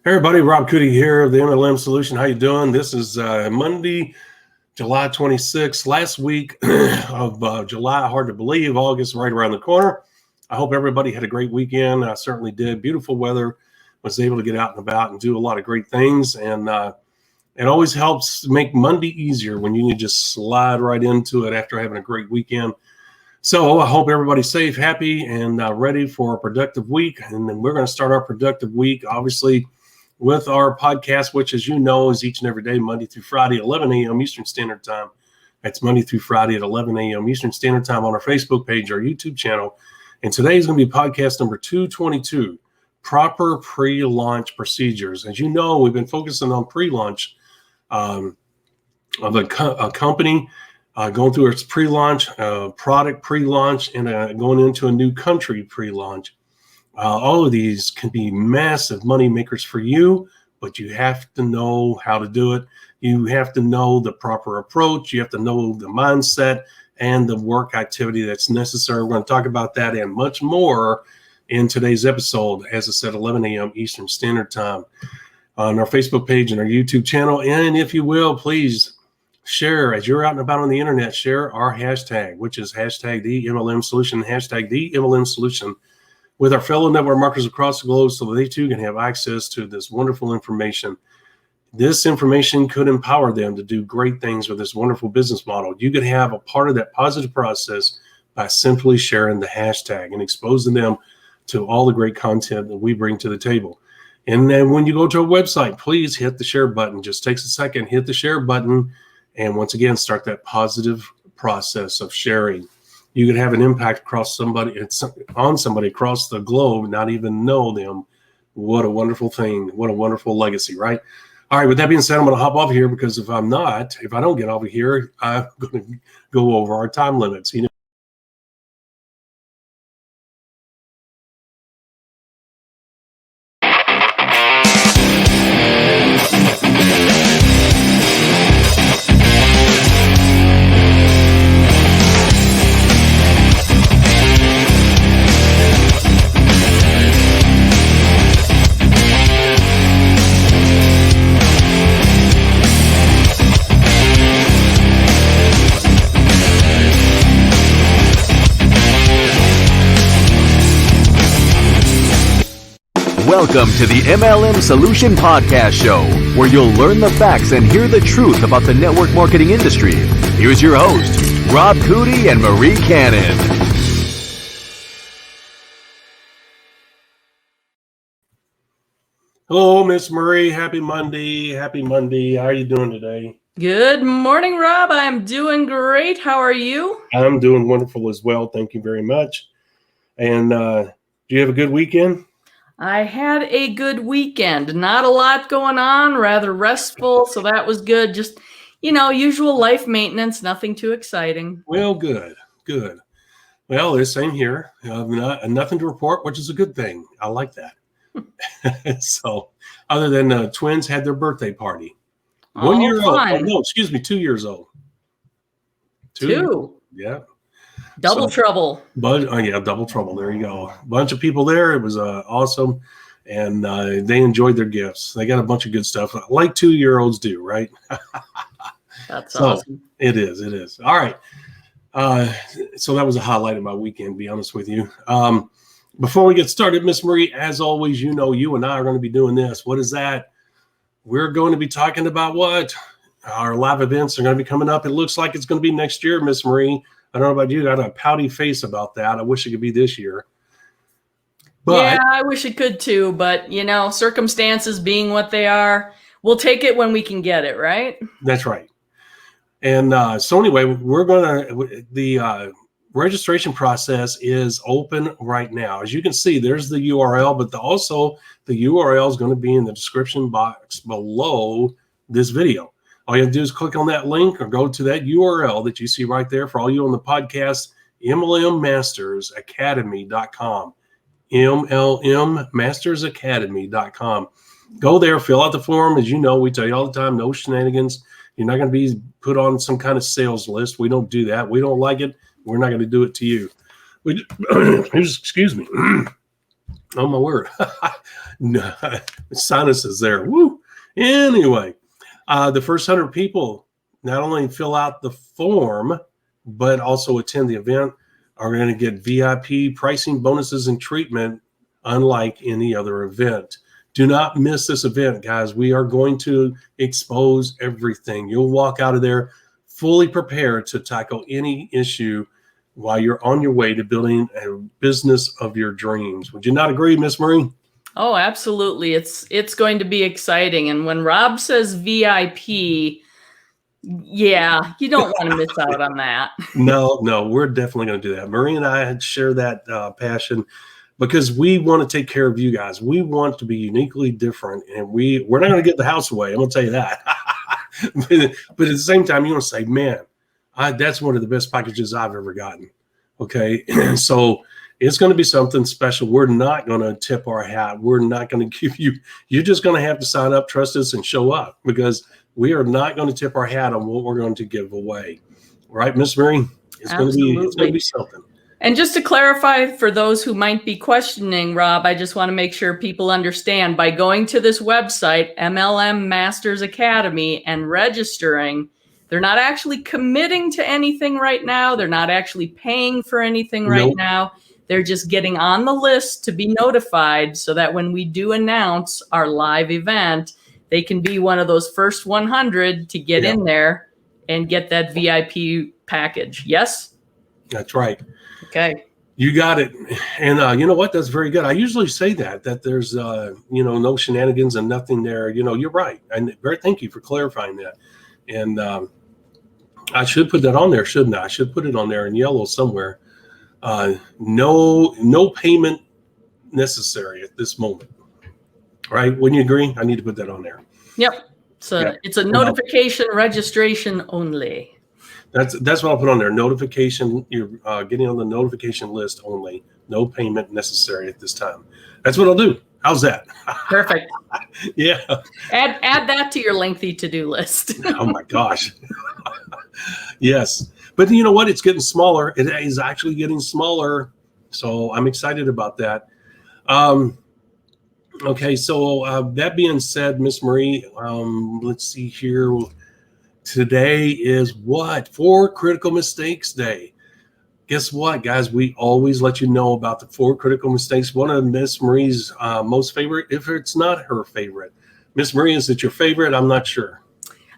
Hey everybody, Rob Cootie here of the MLM Solution. How you doing? This is Monday, July 26th, last week of July. Hard to believe, August right around the corner. I hope everybody had a great weekend. I certainly did. Beautiful weather. Was able to get out and about and do a lot of great things. And it always helps make Monday easier when you can just slide right into it after having a great weekend. So I hope everybody's safe, happy, and ready for a productive week. And then we're going to start our productive week, obviously, with our podcast, which, as you know, is each and every day, Monday through Friday, 11 a.m. Eastern Standard Time. That's Monday through Friday at 11 a.m. Eastern Standard Time on our Facebook page, our YouTube channel. And today is going to be podcast number 222, Proper Pre-Launch Procedures. As you know, we've been focusing on pre-launch of a company, going through its pre-launch, product pre-launch, and going into a new country pre-launch. All of these can be massive money makers for you, but you have to know how to do it. You have to know the proper approach. You have to know the mindset and the work activity that's necessary. We're going to talk about that and much more in today's episode, as I said, 11 a.m. Eastern Standard Time on our Facebook page and our YouTube channel. And if you will, please share, as you're out and about on the internet, share our hashtag, which is hashtag the MLM Solution, hashtag the MLM Solution, with our fellow network marketers across the globe so that they too can have access to this wonderful information. This information could empower them to do great things with this wonderful business model. You could have a part of that positive process by simply sharing the hashtag and exposing them to all the great content that we bring to the table. And then when you go to our website, please hit the share button. Just takes a second, hit the share button, and once again, start that positive process of sharing. You could have an impact on somebody across the globe, not even know them. What a wonderful thing. What a wonderful legacy, right? All right, with that being said, I'm going to hop off here because if I don't get over here, I'm going to go over our time limits. Welcome to the MLM Solution Podcast Show, where you'll learn the facts and hear the truth about the network marketing industry. Here's your host, Rob Cootie and Marie Cannon. Hello, Miss Marie. Happy Monday. Happy Monday. How are you doing today? Good morning, Rob. I'm doing great. How are you? I'm doing wonderful as well. Thank you very much. And do you have a good weekend? I had a good weekend. Not a lot going on, rather restful, so that was good. Just, usual life maintenance, nothing too exciting. Well, good. Well, the same here. Nothing to report, which is a good thing. I like that. So, other than the twins had their birthday party. 1 year old. Oh, no, excuse me, 2 years old. Two. Yeah. Double trouble. Double trouble. There you go. A bunch of people there. It was awesome. And they enjoyed their gifts. They got a bunch of good stuff like 2-year-olds do, right? That's awesome. It is. All right. So that was a highlight of my weekend, to be honest with you. Before we get started, Miss Marie, as always, you and I are going to be doing this. What is that? We're going to be talking about what? Our live events are going to be coming up. It looks like it's going to be next year, Miss Marie. I don't know about you. I got a pouty face about that. I wish it could be this year. But, yeah, I wish it could too. But, circumstances being what they are, we'll take it when we can get it, right? That's right. And so anyway, the registration process is open right now. As you can see, there's the URL, but also the URL is going to be in the description box below this video. All you have to do is click on that link or go to that URL that you see right there. For all you on the podcast, MLMMastersAcademy.com. MLMMastersAcademy.com. Go there, fill out the form. As you know, we tell you all the time, no shenanigans. You're not going to be put on some kind of sales list. We don't do that. We don't like it. We're not going to do it to you. Excuse me. Oh my word. No, sinuses there. Woo. Anyway, the first 100 people not only fill out the form, but also attend the event are going to get VIP pricing, bonuses, and treatment unlike any other event. Do not miss this event, guys. We are going to expose everything. You'll walk out of there fully prepared to tackle any issue while you're on your way to building a business of your dreams. Would you not agree, Miss Marie? Oh, absolutely. It's going to be exciting. And when Rob says VIP, yeah, you don't want to miss out on that. No, we're definitely going to do that. Marie and I had share that passion because we want to take care of you guys. We want to be uniquely different, and we're not going to get the house away. I'm going to tell you that. but at the same time, you want to say, man, that's one of the best packages I've ever gotten. Okay, so it's going to be something special. We're not going to tip our hat. We're not going to give you. You're just going to have to sign up, trust us, and show up because we are not going to tip our hat on what we're going to give away. Right, Miss Marie? It's going to be something. And just to clarify for those who might be questioning, Rob, I just want to make sure people understand by going to this website, MLM Masters Academy, and registering, they're not actually committing to anything right now. They're not actually paying for anything right now. They're just getting on the list to be notified so that when we do announce our live event, they can be one of those first 100 to get in there and get that VIP package. Yes? That's right. Okay. You got it. And you know what? That's very good. I usually say that there's, no shenanigans and nothing there. You're right. And thank you for clarifying that. And I should put that on there, shouldn't I? I should put it on there in yellow somewhere. No payment necessary at this moment. Right? Wouldn't you agree? I need to put that on there. Yep. It's a notification registration only. That's what I'll put on there. Notification. You're getting on the notification list only. No payment necessary at this time. That's what I'll do. How's that? Perfect. Yeah. Add that to your lengthy to-do list. Oh my gosh. Yes. But you know what? It's getting smaller. It is actually getting smaller. So I'm excited about that. Okay. So that being said, Miss Marie, let's see here. Today is what? 4 Critical Mistakes Day. Guess what, guys? We always let you know about the 4 critical mistakes. One of Miss Marie's most favorite, if it's not her favorite. Miss Marie, is it your favorite? I'm not sure.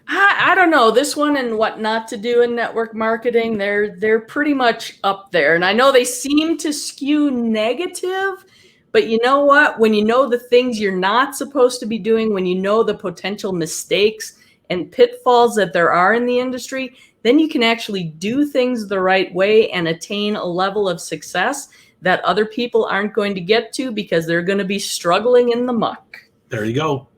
I don't know. This one and what not to do in network marketing, they're pretty much up there. And I know they seem to skew negative, but you know what? When you know the things you're not supposed to be doing, when you know the potential mistakes and pitfalls that there are in the industry, then you can actually do things the right way and attain a level of success that other people aren't going to get to because they're going to be struggling in the muck. There you go.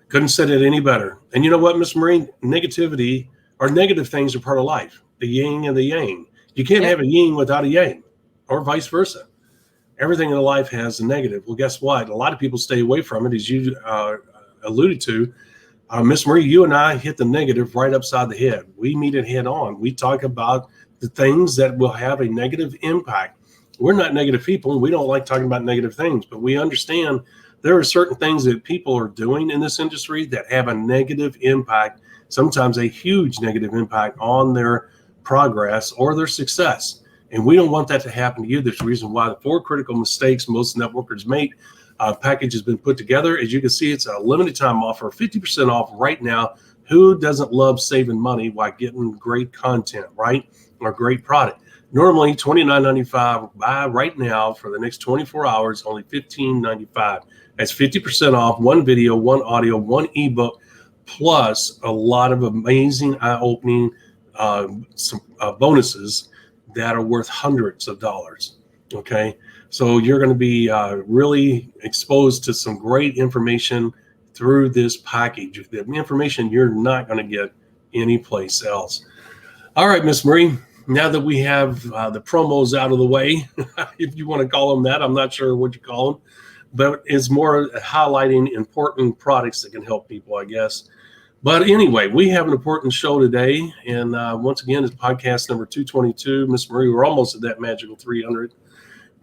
Couldn't said it any better. And you know what, Miss Marie? Negativity or negative things are part of life. The yin and the yang. You can't have a yin without a yang, or vice versa. Everything in life has a negative. Well, guess what? A lot of people stay away from it, as you alluded to. Miss Marie, you and I hit the negative right upside the head. We meet it head on. We talk about the things that will have a negative impact. We're not negative people, and we don't like talking about negative things, but we understand there are certain things that people are doing in this industry that have a negative impact, sometimes a huge negative impact on their progress or their success. And we don't want that to happen to you. There's a reason why the 4 critical mistakes most networkers make package has been put together. As you can see, it's a limited time offer, 50% off right now. Who doesn't love saving money while getting great content, right? Or great product? Normally $29.95. Buy right now for the next 24 hours, only $15.95. That's 50% off, 1 video, 1 audio, 1 ebook, plus a lot of amazing eye-opening bonuses that are worth hundreds of dollars. Okay. So you're going to be really exposed to some great information through this package. The information you're not going to get anyplace else. All right, Miss Marie, now that we have the promos out of the way, if you want to call them that, I'm not sure what you call them, but it's more highlighting important products that can help people, I guess. But anyway, we have an important show today. And once again, it's podcast number 222. Miss Marie, we're almost at that magical 300.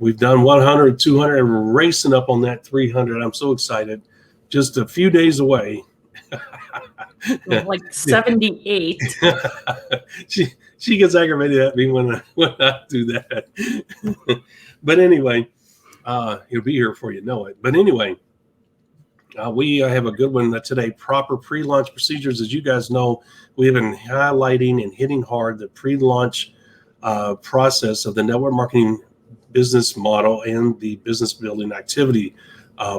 We've done 100, 200, and we're racing up on that 300. I'm so excited. Just a few days away. Like 78. she gets aggravated at me when I do that. But anyway, he'll be here before you know it. But anyway, we have a good one today. Proper pre-launch procedures. As you guys know, we have been highlighting and hitting hard the pre-launch process of the network marketing business model and the business building activity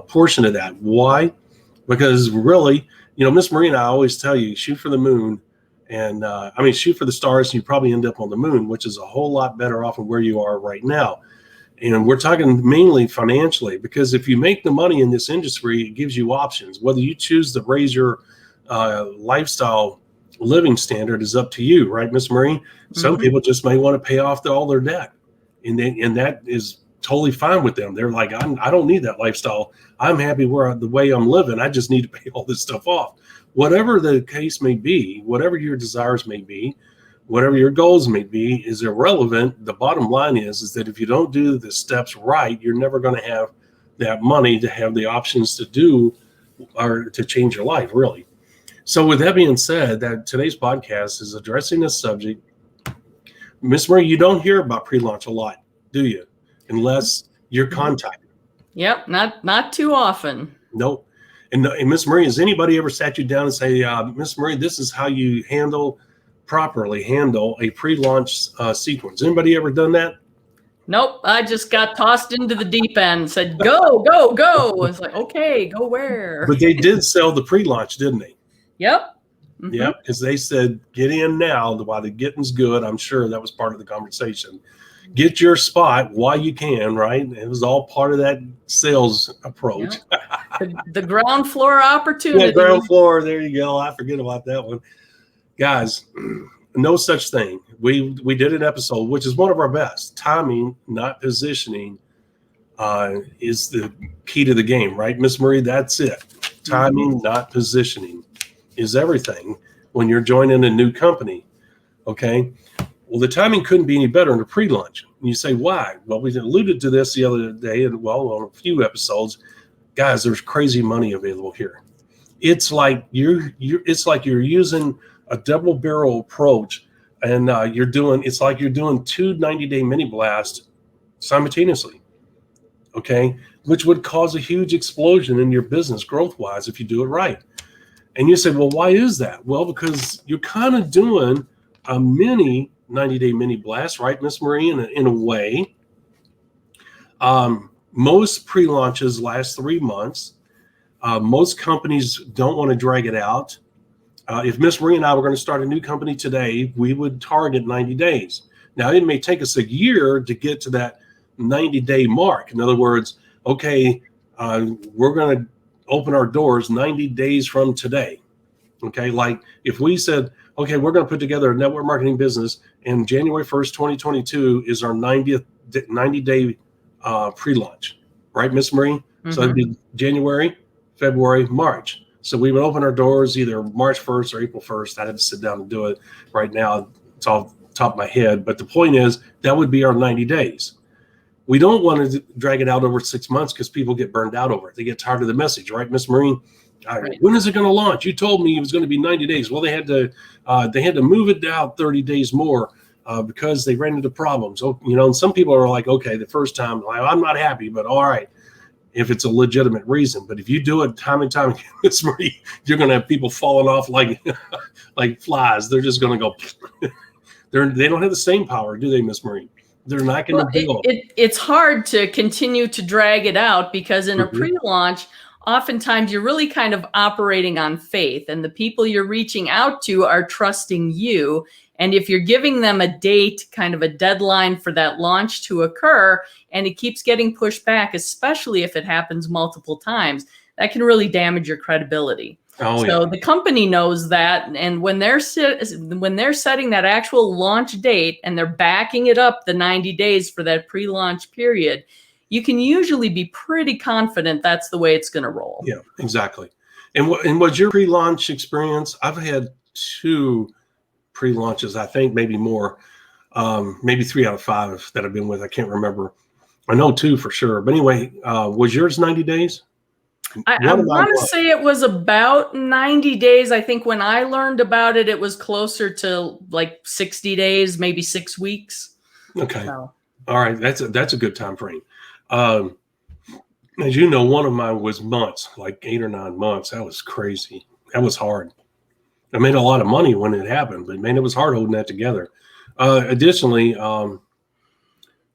portion of that. Why? Because really, Miss Marie and I always tell you, shoot for the moon, and shoot for the stars, and you probably end up on the moon, which is a whole lot better off of where you are right now. And we're talking mainly financially, because if you make the money in this industry, it gives you options. Whether you choose to raise your lifestyle living standard is up to you, right, Miss Marie? Mm-hmm. Some people just may want to pay off all their debt, and that is totally fine with them. They're like, I don't need that lifestyle. I'm happy the way I'm living. I just need to pay all this stuff off. Whatever the case may be, whatever your desires may be, whatever your goals may be, is irrelevant. The bottom line is that if you don't do the steps right, you're never going to have that money to have the options to do or to change your life, really. So with that being said, that today's podcast is addressing this subject. Miss Marie, you don't hear about pre-launch a lot, do you? Unless you're contacted. Yep, not too often. Nope. And Miss Marie, has anybody ever sat you down and say, Miss Marie, this is how you properly handle a pre-launch sequence? Anybody ever done that? Nope. I just got tossed into the deep end and said, go, go, go. It's like, okay, go where? But they did sell the pre-launch, didn't they? Yep. Mm-hmm. Yep, because they said, get in now while the getting's good. I'm sure that was part of the conversation. Get your spot while you can, right? It was all part of that sales approach. Yep. The ground floor opportunity. Yeah, ground floor. There you go. I forget about that one. Guys, no such thing. We did an episode, which is one of our best. Timing, not positioning, is the key to the game, right, Miss Marie? That's it. Timing, not positioning, is everything when you're joining a new company. Okay. Well, the timing couldn't be any better in the pre-launch. And you say, why? Well, we alluded to this the other day, and on a few episodes, guys. There's crazy money available here. It's like you're using a double barrel approach, and it's like you're doing two 90-day mini blasts simultaneously. Okay, which would cause a huge explosion in your business growth-wise if you do it right. And you say, well, why is that? Well, because you're kind of doing a mini 90-day mini blast, right, Miss Marie, in a way. Most pre-launches last 3 months. Most companies don't want to drag it out. If Miss Marie and I were going to start a new company today, we would target 90 days. Now, it may take us a year to get to that 90-day mark. In other words, okay, we're going to open our doors 90 days from today. Okay, like if we said, okay, we're going to put together a network marketing business, and January 1st, 2022 is our 90-day pre-launch, right, Miss Marie? Mm-hmm. So that'd be January, February, March. So we would open our doors either March 1st or April 1st. I had to sit down and do it right now. It's off the top of my head. But the point is, that would be our 90 days. We don't want to drag it out over 6 months because people get burned out over it. They get tired of the message, right, Miss Marie? Right. When is it going to launch? You told me it was going to be 90 days. Well, they had to move it down 30 days more because they ran into problems. Oh, and some people are like, okay, the first time, like, I'm not happy, but all right, if it's a legitimate reason. But if you do it time and time again, Miss Marie, you're going to have people falling off like like flies. They're just going to go. They don't have the same power, do they, Miss Marie? They're not going to build. It's hard to continue to drag it out because in a pre-launch, oftentimes you're really kind of operating on faith, and the people you're reaching out to are trusting you. And if you're giving them a date, kind of a deadline for that launch to occur, and it keeps getting pushed back, especially if it happens multiple times, that can really damage your credibility. So the company knows that, and when they're setting that actual launch date and they're backing it up the 90 days for that pre-launch period, you can usually be pretty confident that's the way it's going to roll. Yeah, exactly. And what's your pre-launch experience? I've had 2 pre-launches, I think, maybe more, maybe 3 out of 5 that I've been with. I can't remember. I know 2 for sure. But anyway, was yours 90 days? I want to say it was about 90 days. I think when I learned about it, it was closer to like 60 days, maybe 6 weeks. Okay. So. All right. That's a good time frame. As you know, one of mine was months, like 8 or 9 months. That was crazy. That was hard. I made a lot of money when it happened, but man, it was hard holding that together. Additionally, the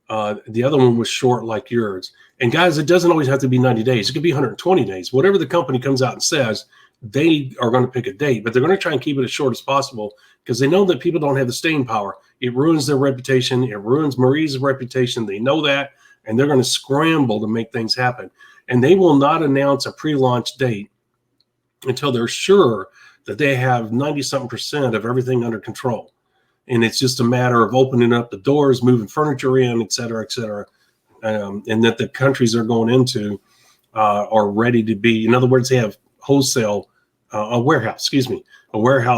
other one was short like yours. And guys, it doesn't always have to be 90 days. It could be 120 days. Whatever the company comes out and says, they are going to pick a date, but they're going to try and keep it as short as possible because they know that people don't have the staying power. It ruins their reputation. It ruins Marie's reputation. They know that, and they're going to scramble to make things happen. And they will not announce a pre-launch date until they're sure that they have 90-something% of everything under control. And it's just a matter of opening up the doors, moving furniture in, et cetera, and that the countries they're going into are ready to be. In other words, they have wholesale, a warehouse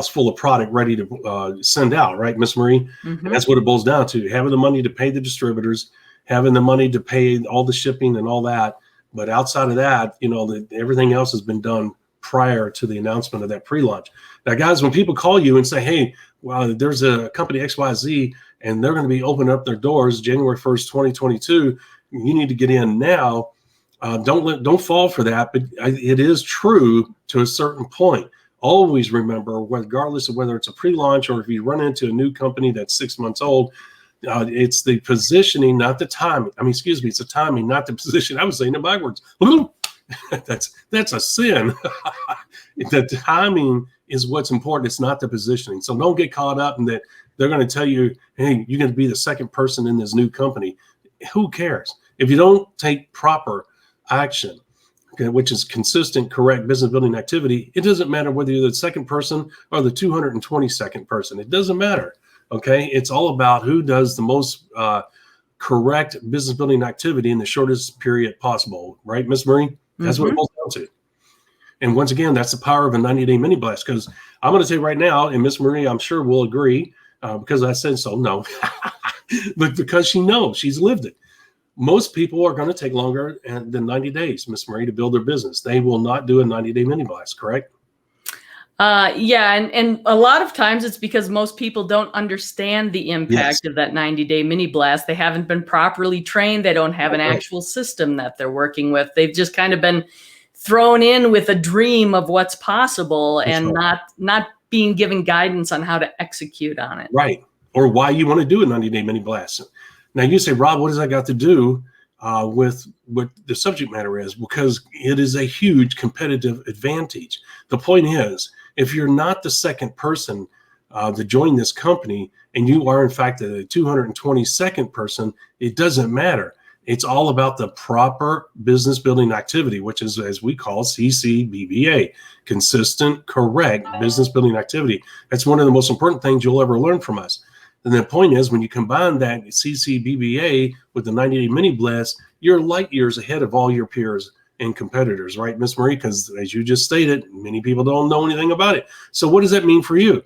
full of product ready to send out, right, Miss Marie? Mm-hmm. And that's what it boils down to, having the money to pay the distributors, having the money to pay all the shipping and all that. But outside of that, everything else has been done prior to the announcement of that pre-launch. Now, guys, when people call you and say, hey, well, there's a company XYZ and they're going to be opening up their doors January 1st, 2022, you need to get in now. Don't fall for that, but it is true to a certain point. Always remember, regardless of whether it's a pre-launch or if you run into a new company that's 6 months old, it's the positioning, not the timing. It's the timing, not the position. I was saying it backwards. That's a sin. The timing is what's important. It's not the positioning. So don't get caught up in that. They're going to tell you, hey, you're going to be the second person in this new company. Who cares? If you don't take proper action, okay, which is consistent, correct business building activity, it doesn't matter whether you're the second person or the 222nd person. It doesn't matter. Okay. It's all about who does the most correct business building activity in the shortest period possible. Right, Miss Marie? That's what it boils down to. And once again, that's the power of a 90-day mini blast. Because I'm going to say right now, and Miss Marie, I'm sure will agree, because I said so, no, but because she knows, she's lived it. Most people are going to take longer than 90 days, Miss Marie, to build their business. They will not do a 90-day mini blast, correct? Yeah, and a lot of times it's because most people don't understand the impact of that 90-day mini blast. They haven't been properly trained. They don't have an actual system that they're working with. They've just kind of been thrown in with a dream of what's possible and not being given guidance on how to execute on it. Right, or why you want to do a 90-day mini blast. Now you say, Rob, what does that got to do with what the subject matter is? Because it is a huge competitive advantage. The point is, if you're not the second person to join this company and you are in fact the 222nd person, it doesn't matter. It's all about the proper business building activity, which is, as we call CCBBA, consistent, correct business building activity. That's one of the most important things you'll ever learn from us. And the point is, when you combine that CCBBA with the 90-day mini blast, you're light years ahead of all your peers and competitors, right, Miss Marie? Because as you just stated, many people don't know anything about it. So what does that mean for you?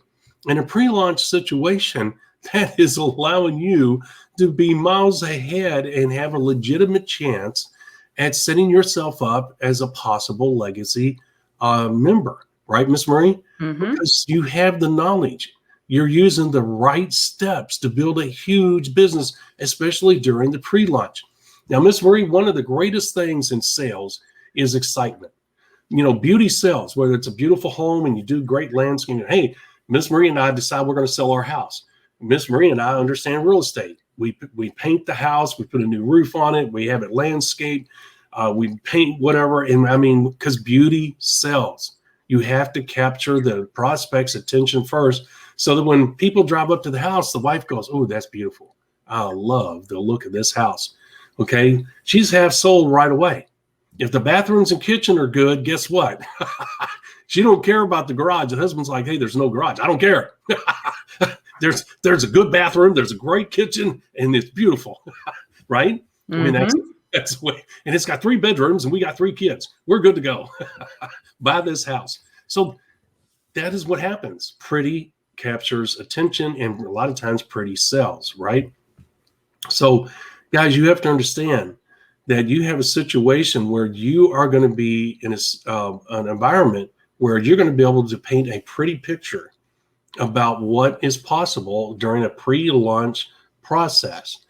In a pre-launch situation, that is allowing you to be miles ahead and have a legitimate chance at setting yourself up as a possible legacy member, right, Miss Marie? Mm-hmm. Because you have the knowledge. You're using the right steps to build a huge business, especially during the pre-launch. Now, Miss Marie, one of the greatest things in sales is excitement. Beauty sells, whether it's a beautiful home and you do great landscaping. Hey, Miss Marie and I decide we're going to sell our house. Miss Marie and I understand real estate. We paint the house, we put a new roof on it, we have it landscaped, we paint whatever. And because beauty sells, you have to capture the prospect's attention first, so that when people drive up to the house, the wife goes, "Oh, that's beautiful. I love the look of this house." Okay, she's half sold right away. If the bathrooms and kitchen are good, guess what? She don't care about the garage. The husband's like, "Hey, there's no garage. I don't care. There's a good bathroom, there's a great kitchen, and it's beautiful." Right? Mm-hmm. That's the way. And it's got 3 bedrooms, and we got 3 kids. We're good to go. Buy this house. So that is what happens. Pretty captures attention, and a lot of times pretty sells, right? So Guys, you have to understand that you have a situation where you are going to be in an environment where you're going to be able to paint a pretty picture about what is possible during a pre-launch process.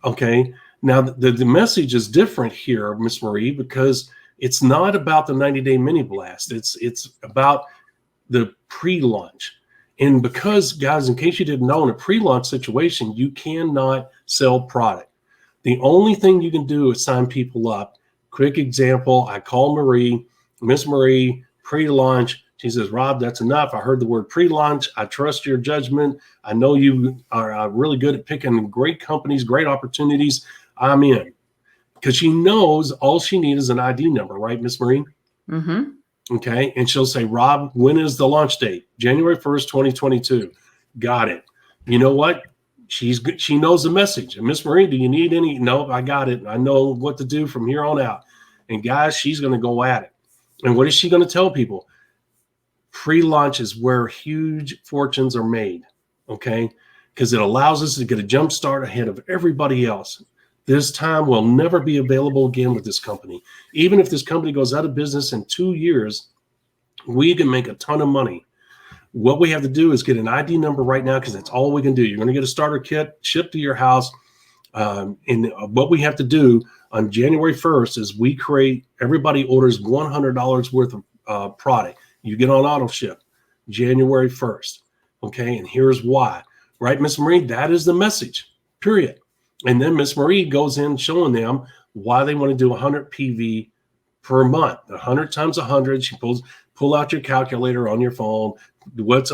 Okay. Now, the message is different here, Miss Marie, because it's not about the 90-day mini blast. It's about the pre-launch. And because, guys, in case you didn't know, in a pre-launch situation, you cannot sell product. The only thing you can do is sign people up. Quick example, I call Marie, Miss Marie, pre-launch. She says, Rob, that's enough. I heard the word pre-launch. I trust your judgment. I know you are really good at picking great companies, great opportunities. I'm in. Because she knows all she needs is an ID number, right, Miss Marie? Mm-hmm. Okay. And she'll say, Rob, when is the launch date? January 1st, 2022. Got it. You know what? She knows the message. And Miss Marie, do you need any? Nope, I got it. I know what to do from here on out. And guys, she's going to go at it. And what is she going to tell people? Pre-launch is where huge fortunes are made. Okay. Because it allows us to get a jump start ahead of everybody else. This time will never be available again with this company. Even if this company goes out of business in 2 years, we can make a ton of money. What we have to do is get an ID number right now, because that's all we can do. You're going to get a starter kit shipped to your house. And what we have to do on January 1st is everybody orders $100 worth of product. You get on auto ship January 1st. Okay. And here's why. Right, Miss Marie? That is the message, period. And then Miss Marie goes in showing them why they want to do 100 PV per month. 100 times 100. She pull out your calculator on your phone. Let's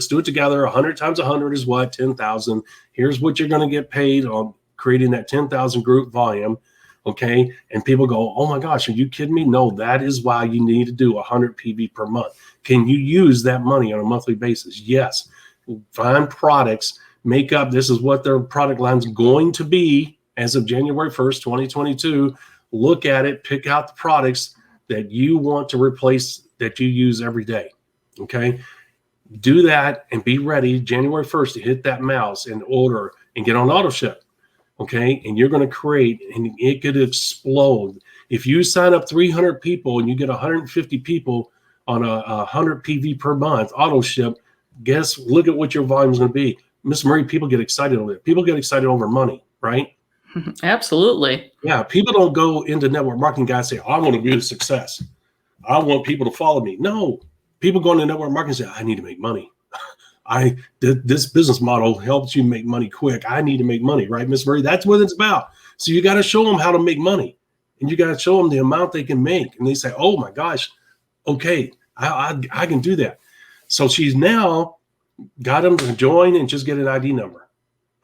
do it together. 100 times 100 is what? 10,000. Here's what you're going to get paid on creating that 10,000 group volume. Okay. And people go, oh my gosh, are you kidding me? No, that is why you need to do 100 PV per month. Can you use that money on a monthly basis? Yes. Find products. Make up, this is what their product line's going to be as of January 1st, 2022. Look at it, pick out the products that you want to replace that you use every day. Okay. Do that and be ready January 1st to hit that mouse and order and get on auto ship. Okay. And you're going to create, and it could explode. If you sign up 300 people and you get 150 people on a 100 PV per month auto ship, look at what your volume is going to be. Miss Marie, people get excited over it. People get excited over money, right? Absolutely. Yeah. People don't go into network marketing, guys, say, I want to be a success. I want people to follow me. No. People go into network marketing and say, I need to make money. This business model helps you make money quick. I need to make money, right, Miss Marie? That's what it's about. So you got to show them how to make money, and you got to show them the amount they can make. And they say, oh my gosh, okay, I can do that. So she's now got them to join and just get an ID number.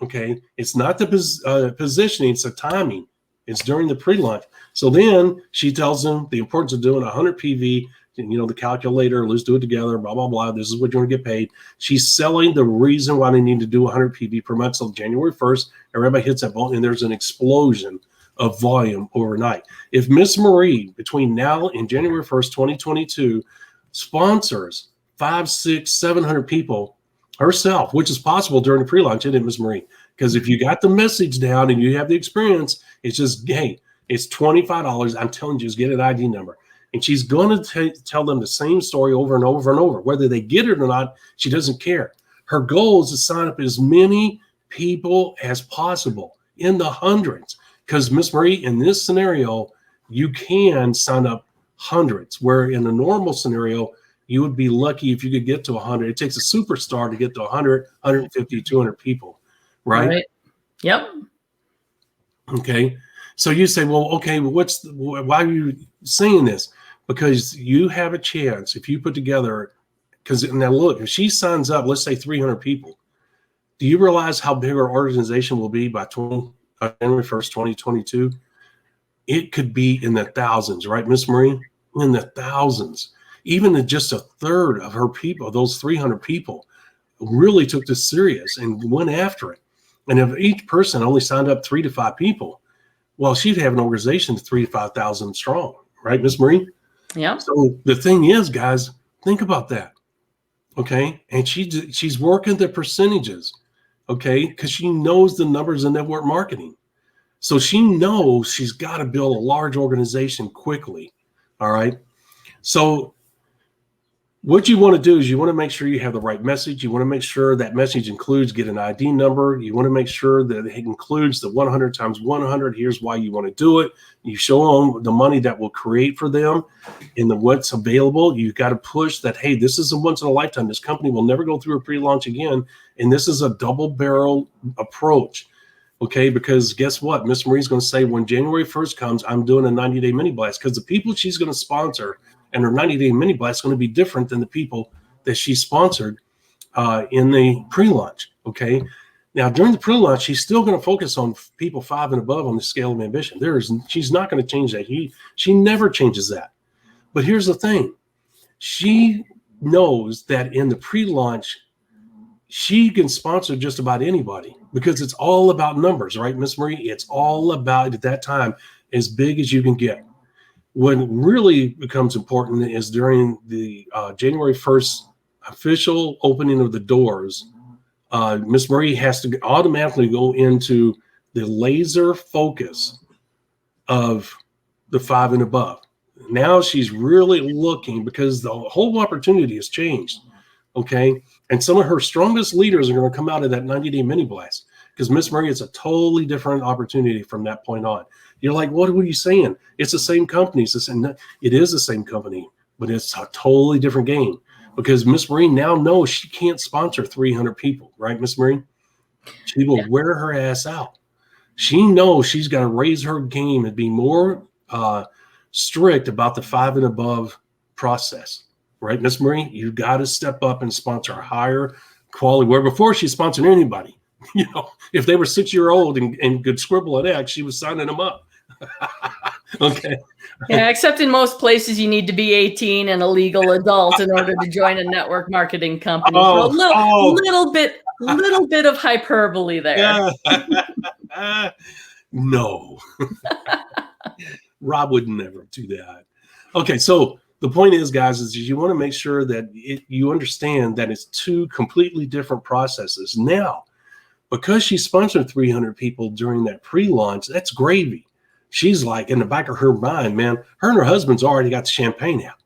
Okay. It's not the positioning, it's the timing. It's during the pre-launch. So then she tells them the importance of doing 100 PV, the calculator, let's do it together, blah, blah, blah. This is what you're going to get paid. She's selling the reason why they need to do 100 PV per month. So January 1st, everybody hits that button and there's an explosion of volume overnight. If Miss Marie, between now and January 1st, 2022, sponsors 500, 600, 700 people herself, which is possible during the pre-launch, isn't it, Miss Marie? Because if you got the message down and you have the experience, it's just, hey, it's $25. I'm telling you, just get an ID number. And she's going to tell them the same story over and over and over. Whether they get it or not, she doesn't care. Her goal is to sign up as many people as possible, in the hundreds. Because, Miss Marie, in this scenario, you can sign up hundreds, where in a normal scenario, you would be lucky if you could get to 100. It takes a superstar to get to 100, 150, 200 people, right? Yep. Okay. So you say, well, okay, why are you saying this? Because you have a chance if you put together, because now look, if she signs up, let's say 300 people, do you realize how big our organization will be by January 1st, 2022? It could be in the thousands, right, Miss Marie? In the thousands. Even just a third of her people, those 300 people, really took this serious and went after it. And if each person only signed up 3 to 5 people, well, she'd have an organization of 3,000 to 5,000 strong, right, Miss Marie? Yeah. So the thing is, guys, think about that, okay? And she's working the percentages, okay, because she knows the numbers in network marketing. So she knows she's got to build a large organization quickly. All right. So what you want to do is you want to make sure you have the right message. You want to make sure that message includes get an ID number. You want to make sure that it includes the 100 times 100. Here's why you want to do it. You show them the money that will create for them and what's available. You've got to push that, hey, this is a once in a lifetime. This company will never go through a pre-launch again. And this is a double barrel approach. Okay, because guess what? Miss Marie's going to say when January 1st comes, I'm doing a 90-day mini blast, because the people she's going to sponsor and her 90-day mini blast is going to be different than the people that she sponsored in the pre-launch. Okay, now during the pre-launch, she's still going to focus on people 5 and above on the scale of ambition. She's not going to change that. She never changes that. But here's the thing: she knows that in the pre-launch, she can sponsor just about anybody, because it's all about numbers, right, Miss Marie? It's all about, at that time, as big as you can get. What really becomes important is during the January 1st official opening of the doors, Miss Marie has to automatically go into the laser focus of the 5 and above. Now she's really looking, because the whole opportunity has changed. Okay. And some of her strongest leaders are going to come out of that 90-day mini blast, because Miss Marie, it's a totally different opportunity from that point on. You're like, what are you saying? It's the same company. It is the same company, but it's a totally different game, because Miss Marie now knows she can't sponsor 300 people, right, Miss Marie? She will wear her ass out. She knows she's got to raise her game and be more strict about the 5 and above process. Right, Miss Marie, you got to step up and sponsor a higher quality. Where before she sponsored anybody, if they were 6-year-old and could scribble an X, she was signing them up. Okay. Yeah, except in most places you need to be 18 and a legal adult in order to join a network marketing company. So little bit of hyperbole there. No. Rob would never do that. Okay, so the point is, guys, is you want to make sure that you understand that it's 2 completely different processes. Now, because she sponsored 300 people during that pre-launch, that's gravy. She's like, in the back of her mind, man, her and her husband's already got the champagne out,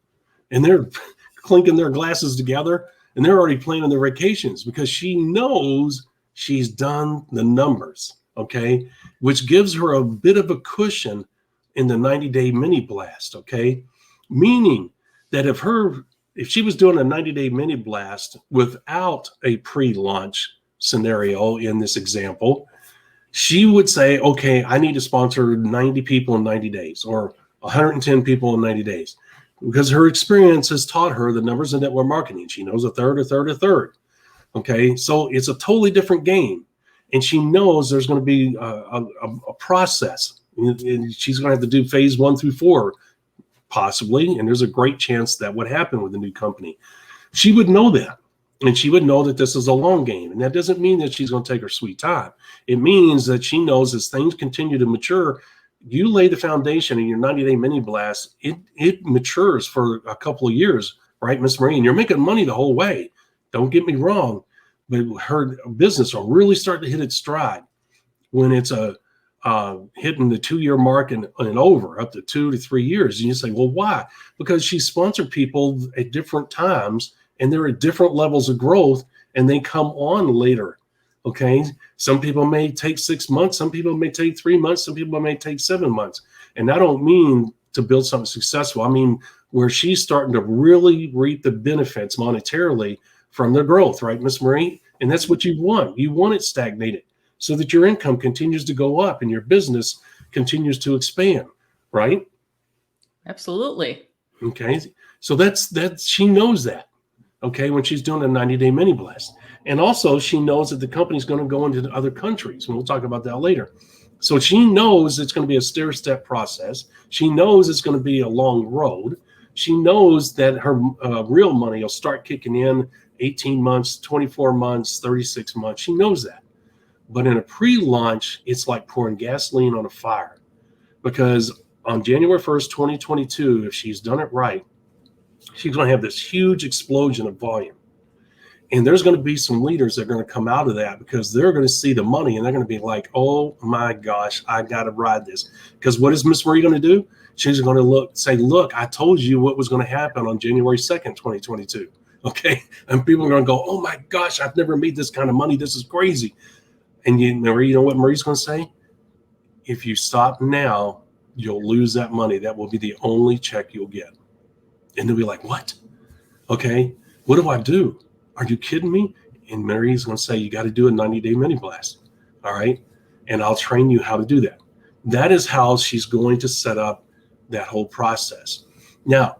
and they're clinking their glasses together, and they're already planning their vacations, because she knows she's done the numbers, okay, which gives her a bit of a cushion in the 90-day mini blast, okay? Meaning that if she was doing a 90-day mini blast without a pre-launch scenario in this example, she would say, okay, I need to sponsor 90 people in 90 days or 110 people in 90 days, because her experience has taught her the numbers of network marketing. She knows a third. Okay, so it's a totally different game, and she knows there's going to be a process, and she's going to have to do phase 1 through 4. Possibly, and there's a great chance that would happen with a new company. She would know that, and she would know that this is a long game, and that doesn't mean that she's going to take her sweet time. It means that she knows as things continue to mature, you lay the foundation in your 90-day mini blast, it matures for a couple of years, right, Miss Marie? And you're making money the whole way. Don't get me wrong, but her business will really start to hit its stride when it's hitting the 2-year mark and over, up to 2 to 3 years. And you say, well, why? Because she sponsored people at different times, and they're at different levels of growth, and they come on later. Okay. Some people may take 6 months. Some people may take 3 months. Some people may take 7 months. And I don't mean to build something successful. I mean, where she's starting to really reap the benefits monetarily from their growth, right, Miss Marie? And that's what you want. You want it stagnated, so that your income continues to go up and your business continues to expand, right? Absolutely. Okay. So that's she knows that, okay, when she's doing a 90-day mini blast. And also she knows that the company's going to go into other countries, and we'll talk about that later. So she knows it's going to be a stair-step process. She knows it's going to be a long road. She knows that her real money will start kicking in 18 months, 24 months, 36 months. She knows that. But in a pre-launch, it's like pouring gasoline on a fire, because on January 1st, 2022, if she's done it right, she's going to have this huge explosion of volume. And there's going to be some leaders that are going to come out of that because they're going to see the money and they're going to be like, oh my gosh, I got to ride this. Because what is Miss Marie going to do? She's going to say, look, I told you what was going to happen on January 2nd, 2022. Okay. And people are going to go, oh my gosh, I've never made this kind of money. This is crazy. And you know what Marie's going to say? If you stop now, you'll lose that money. That will be the only check you'll get. And they'll be like, what? Okay. What do I do? Are you kidding me? And Marie's going to say, you got to do a 90-day mini blast. All right. And I'll train you how to do that. That is how she's going to set up that whole process. Now,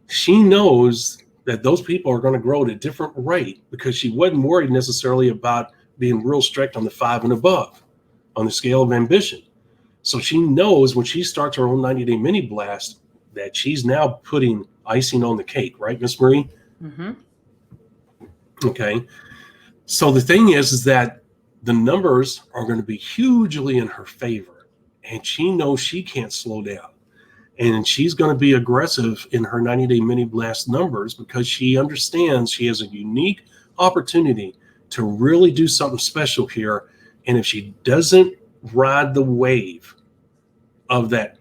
she knows that those people are going to grow at a different rate because she wasn't worried necessarily about being real strict on the 5 and above on the scale of ambition. So she knows when she starts her own 90-day mini blast that she's now putting icing on the cake, right, Miss Marie? Mm-hmm. Okay. So the thing is that the numbers are going to be hugely in her favor, and she knows she can't slow down. And she's going to be aggressive in her 90-day mini blast numbers because she understands she has a unique opportunity to really do something special here. And if she doesn't ride the wave of that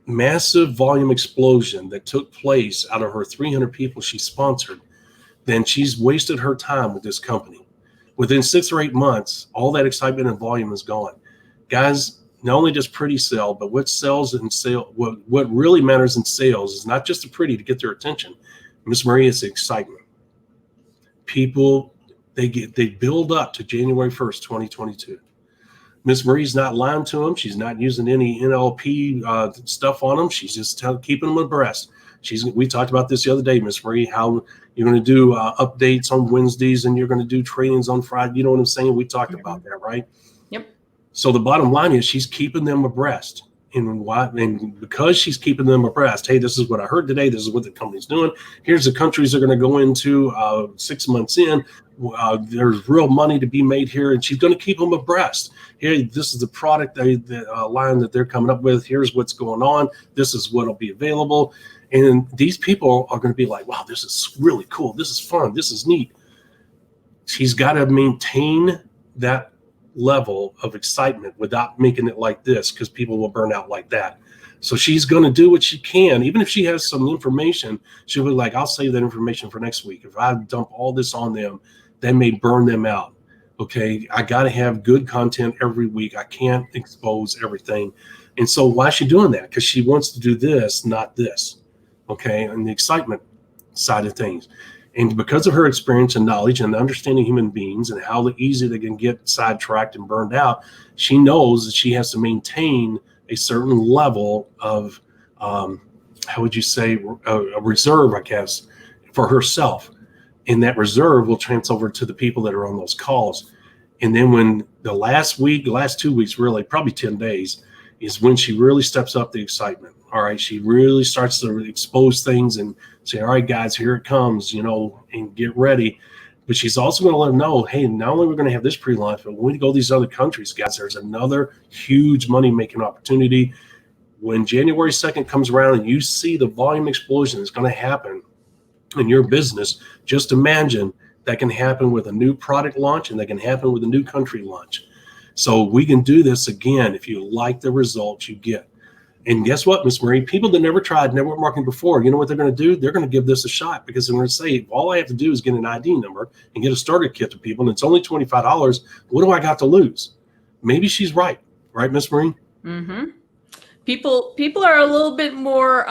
massive volume explosion that took place out of her 300 people she sponsored, then she's wasted her time with this company. Within 6 or 8 months, all that excitement and volume is gone. Guys, not only does pretty sell, but what sells in sale, what really matters in sales is not just the pretty to get their attention. Miss Marie, it's the excitement. People, they build up to January 1st, 2022. Miss Marie's not lying to them. She's not using any NLP stuff on them. She's just keeping them abreast. We talked about this the other day, Miss Marie, how you're going to do updates on Wednesdays and you're going to do trainings on Friday. You know what I'm saying? We talked about that, right? Yep. So the bottom line is she's keeping them abreast. And because she's keeping them abreast, hey, this is what I heard today. This is what the company's doing. Here's the countries they're going to go into 6 months in. There's real money to be made here, and she's going to keep them abreast. Hey, this is the product line that they're coming up with. Here's what's going on. This is what will be available. And these people are going to be like, wow, this is really cool. This is fun. This is neat. She's got to maintain that level of excitement without making it like this, because people will burn out like that. So she's going to do what she can. Even if she has some information, she'll be like, I'll save that information for next week. If I dump all this on them, that may burn them out. Okay, I got to have good content every week. I can't expose everything. And so why is she doing that? Because she wants to do this, not this. Okay, and the excitement side of things. And because of her experience and knowledge and understanding human beings and how easy they can get sidetracked and burned out, she knows that she has to maintain a certain level of, how would you say, a reserve, I guess, for herself. And that reserve will transfer over to the people that are on those calls. And then when the last 2 weeks, really, probably 10 days, is when she really steps up the excitement. All right, she really starts to expose things and say, all right, guys, here it comes, and get ready. But she's also going to let them know, hey, not only we're going to have this pre-launch, but when we go to these other countries, guys, there's another huge money-making opportunity. When January 2nd comes around and you see the volume explosion that's going to happen in your business, just imagine that can happen with a new product launch and that can happen with a new country launch. So we can do this again if you like the results you get. And guess what, Miss Marie? People that never tried network marketing before, you know what they're going to do? They're going to give this a shot because they're going to say, all I have to do is get an ID number and get a starter kit to people, and it's only $25. What do I got to lose? Maybe she's right. Right, Miss Marie? Mm-hmm. People are a little bit more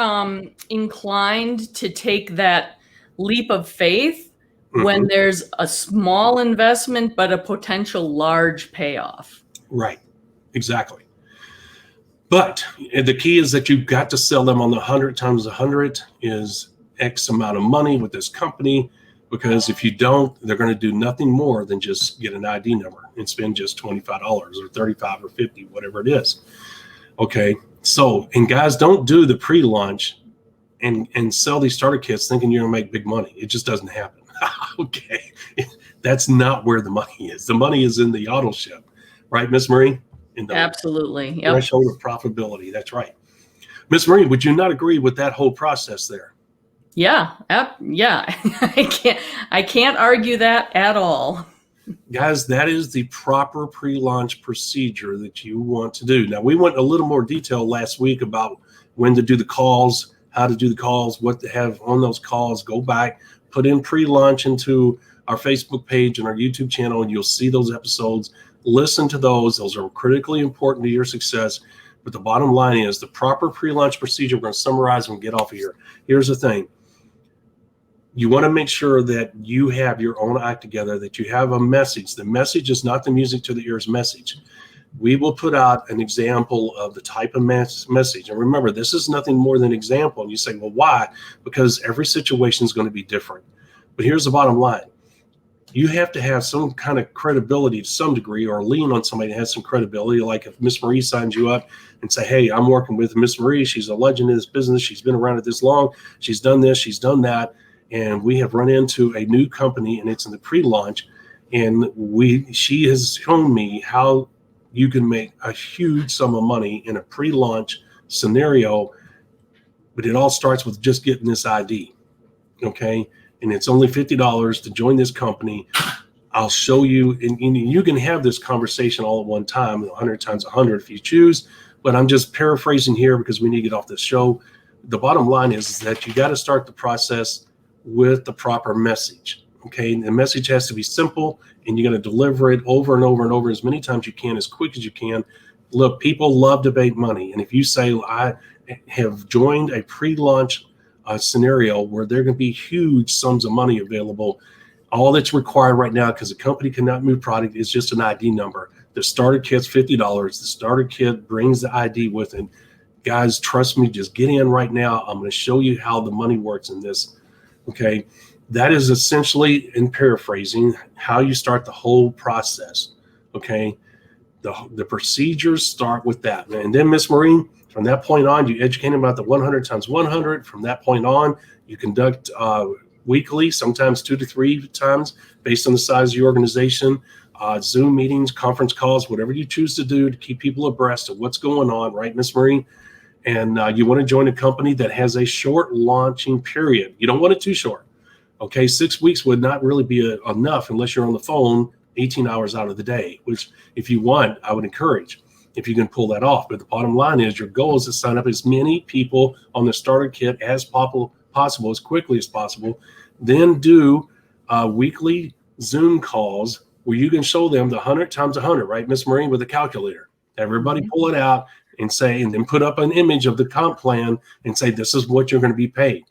inclined to take that leap of faith when there's a small investment but a potential large payoff. Right. Exactly. But the key is that you've got to sell them on the 100 times 100 is X amount of money with this company, because if you don't, they're going to do nothing more than just get an ID number and spend just $25 or $35 or $50, whatever it is. Okay. So, and guys, don't do the pre-launch and sell these starter kits thinking you're going to make big money. It just doesn't happen. Okay. That's not where the money is. The money is in the auto ship, right, Miss Marie? Absolutely. Yep. Threshold of profitability. That's right. Miss Marie, would you not agree with that whole process there? Yeah. Yeah. I can't argue that at all. Guys, that is the proper pre-launch procedure that you want to do. Now, we went a little more detail last week about when to do the calls, how to do the calls, what to have on those calls. Go back, put in pre-launch into our Facebook page and our YouTube channel, and you'll see those episodes. Listen to those. Those are critically important to your success. But the bottom line is the proper pre-launch procedure. We're going to summarize and get off of here. Here's the thing. You want to make sure that you have your own act together, that you have a message. The message is not the music to the ears message. We will put out an example of the type of message. And remember, this is nothing more than an example. And you say, well, why? Because every situation is going to be different. But here's the bottom line. You have to have some kind of credibility to some degree, or lean on somebody that has some credibility. Like if Miss Marie signs you up and say, hey, I'm working with Miss Marie. She's a legend in this business. She's been around it this long. She's done this. She's done that. And we have run into a new company, and it's in the pre-launch. And she has shown me how you can make a huge sum of money in a pre-launch scenario. But it all starts with just getting this ID. Okay. And it's only $50 to join this company. I'll show you, and you can have this conversation all at one time, 100 times 100 if you choose, but I'm just paraphrasing here because we need to get off this show. The bottom line is that you got to start the process with the proper message. Okay. And the message has to be simple, and you're going to deliver it over and over and over as many times you can, as quick as you can. Look, people love to make money. And if you say, I have joined a pre-launch scenario where there are going to be huge sums of money available, all that's required right now, because the company cannot move product, is just an ID number. The starter kit's $50. The starter kit brings the ID with it. Guys, trust me, just get in right now. I'm going to show you how the money works in this. Okay. That is essentially, in paraphrasing, how you start the whole process. Okay. The procedures start with that. And then, Miss Marie, from that point on, you educate them about the 100 times 100. From that point on, you conduct weekly, sometimes 2 to 3 times, based on the size of your organization, Zoom meetings, conference calls, whatever you choose to do to keep people abreast of what's going on, right, Miss Marie? And you want to join a company that has a short launching period. You don't want it too short. Okay, 6 weeks would not really be enough unless you're on the phone 18 hours out of the day, which if you want, I would encourage if you can pull that off. But the bottom line is your goal is to sign up as many people on the starter kit as possible, as quickly as possible. Then do weekly Zoom calls where you can show them the 100 times 100, right, Miss Marie, with a calculator. Everybody pull it out and say, and then put up an image of the comp plan and say, this is what you're going to be paid.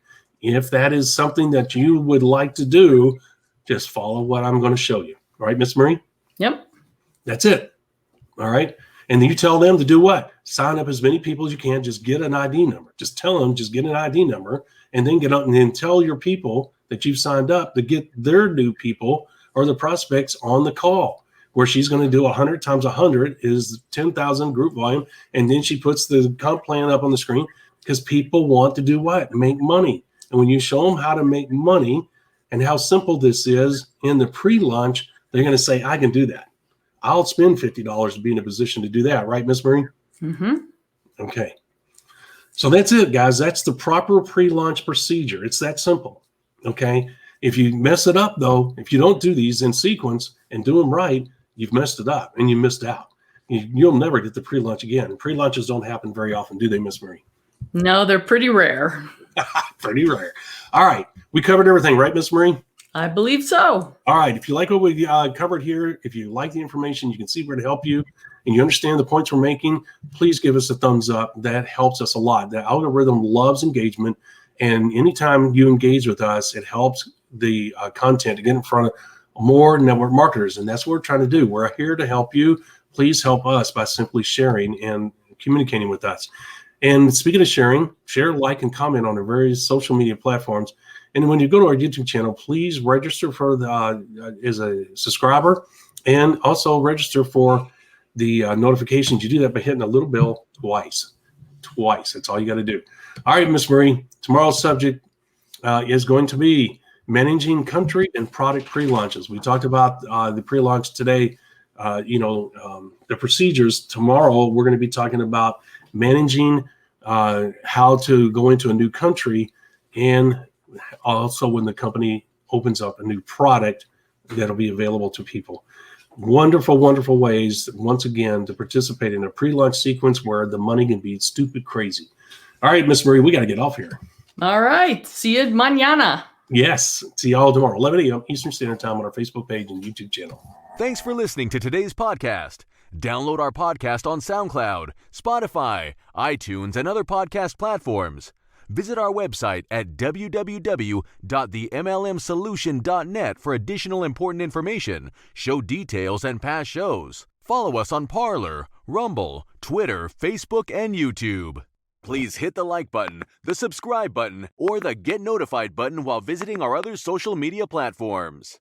If that is something that you would like to do, just follow what I'm going to show you. All right, Miss Marie? Yep. That's it. All right. And then you tell them to do what? Sign up as many people as you can. Just get an ID number. Just tell them, just get an ID number, and then get out and then tell your people that you've signed up to get their new people or the prospects on the call, where she's going to do 100 times 100 is 10,000 group volume. And then she puts the comp plan up on the screen because people want to do what? Make money. And when you show them how to make money and how simple this is in the pre-launch, they're going to say, I can do that. I'll spend $50 to be in a position to do that. Right, Miss Marie? Mm-hmm. Okay. So that's it, guys. That's the proper pre-launch procedure. It's that simple. Okay. If you mess it up, though, if you don't do these in sequence and do them right, you've messed it up and you missed out. You'll never get the pre-launch again. Pre-launches don't happen very often, do they, Miss Marie? No, they're pretty rare. Pretty rare. All right. We covered everything, right, Miss Marie? I believe so. All right. If you like what we covered here, if you like the information, you can see where to help you, and you understand the points we're making, please give us a thumbs up. That helps us a lot. The algorithm loves engagement, and anytime you engage with us, it helps the content to get in front of more network marketers, and that's what we're trying to do. We're here to help you. Please help us by simply sharing and communicating with us. And speaking of sharing, share, like, and comment on our various social media platforms. And when you go to our YouTube channel, please register for as a subscriber, and also register for the notifications. You do that by hitting the little bell twice. That's all you got to do. All right, Miss Marie, tomorrow's subject is going to be managing country and product pre-launches. We talked about the pre-launch today, the procedures. Tomorrow, we're going to be talking about managing how to go into a new country and also when the company opens up a new product that'll be available to people. Wonderful, wonderful ways, once again, to participate in a pre-launch sequence where the money can be stupid crazy. All right, Miss Marie, we got to get off here. All right. See you mañana. Yes. See y'all tomorrow, 11 a.m. Eastern Standard Time on our Facebook page and YouTube channel. Thanks for listening to today's podcast. Download our podcast on SoundCloud, Spotify, iTunes, and other podcast platforms. Visit our website at www.themlmsolution.net for additional important information, show details, and past shows. Follow us on Parler, Rumble, Twitter, Facebook, and YouTube. Please hit the like button, the subscribe button, or the get notified button while visiting our other social media platforms.